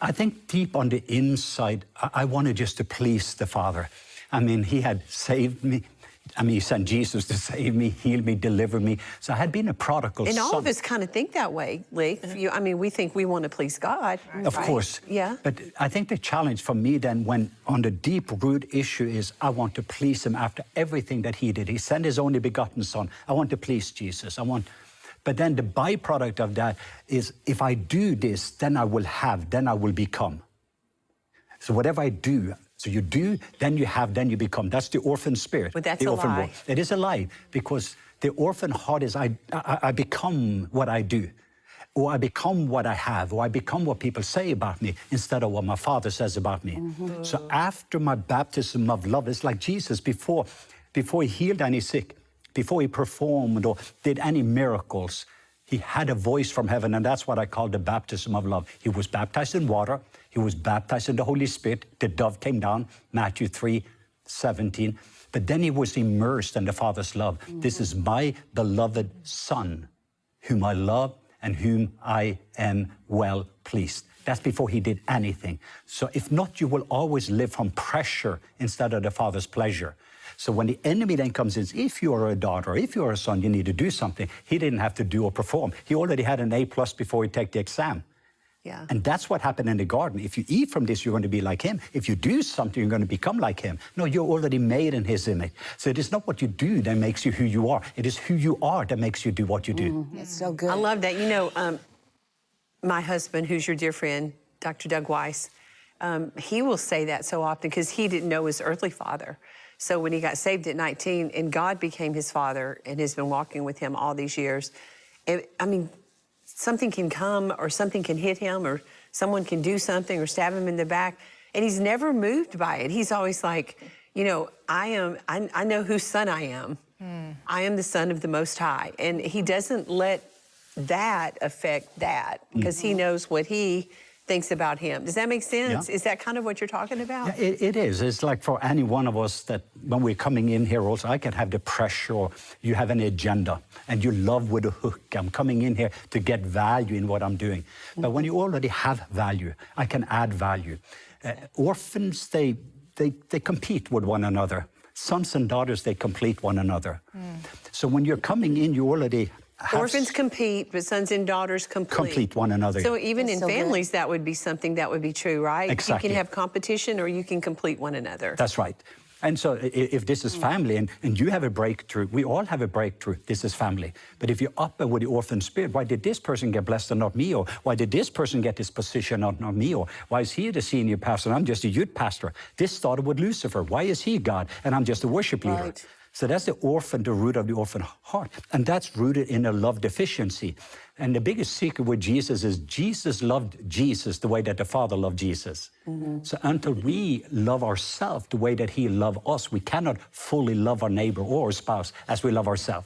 I think deep on the inside, I wanted just to please the Father. I mean, he had saved me. I mean, he sent Jesus to save me, heal me, deliver me. So I had been a prodigal son. And all of us kind of think that way, Leif. I mean, we think we want to please God. Of course. Yeah. But I think the challenge for me then, when on the deep root issue is, I want to please him after everything that he did. He sent his only begotten son. I want to please Jesus. But then the byproduct of that is, if I do this, then I will have, then I will become. So whatever I do, so you do, then you have, then you become. That's the orphan spirit. But that's the a orphan lie. World. It is a lie, because the orphan heart is, I become what I do, or I become what I have, or I become what people say about me instead of what my Father says about me. So after my baptism of love, it's like Jesus before he healed any sick, before he performed or did any miracles, he had a voice from heaven, and that's what I call the baptism of love. He was baptized in water. He was baptized in the Holy Spirit. The dove came down, Matthew 3:17. But then he was immersed in the Father's love. This is my beloved Son, whom I love and whom I am well pleased. That's before he did anything. So if not, you will always live from pressure instead of the Father's pleasure. So when the enemy then comes in, if you are a daughter, if you are a son, you need to do something. He didn't have to do or perform. He already had an A+ before he took the exam. Yeah. And that's what happened in the garden. If you eat from this, you're going to be like him. If you do something, you're going to become like him. No, you're already made in his image. So it is not what you do that makes you who you are. It is who you are that makes you do what you do. It's so good. I love that. You know, my husband, who's your dear friend, Dr. Doug Weiss, he will say that so often because he didn't know his earthly father. So when he got saved at 19 and God became his father and has been walking with him all these years, I mean, something can come or something can hit him or someone can do something or stab him in the back, and he's never moved by it. He's always like, you know, I know whose son I am. I am the son of the Most High. And he doesn't let that affect that because he knows what he thinks about him. Does that make sense? Yeah. Is that kind of what you're talking about? Yeah, it is. It's like for any one of us that when we're coming in here also, I can have the pressure, or you have an agenda and you love with a hook. I'm coming in here to get value in what I'm doing. But when you already have value, I can add value. Orphans, they compete with one another. Sons and daughters, they complete one another. So when you're coming in, you already Orphans compete, but sons and daughters complete one another. So even That's in so families, that would be something that would be true, right? Exactly. You can have competition or you can complete one another. That's right. And so if this is family and you have a breakthrough, we all have a breakthrough, this is family. But if you're up with the orphan spirit, why did this person get blessed and not me? Or why did this person get this position and not me? Or why is he the senior pastor and I'm just a youth pastor? This started with Lucifer. Why is he God and I'm just a worship leader? Right. So that's the orphan, the root of the orphan heart. And that's rooted in a love deficiency. And the biggest secret with Jesus is Jesus loved Jesus the way that the Father loved Jesus. So until we love ourselves the way that he loved us, we cannot fully love our neighbor or our spouse as we love ourselves.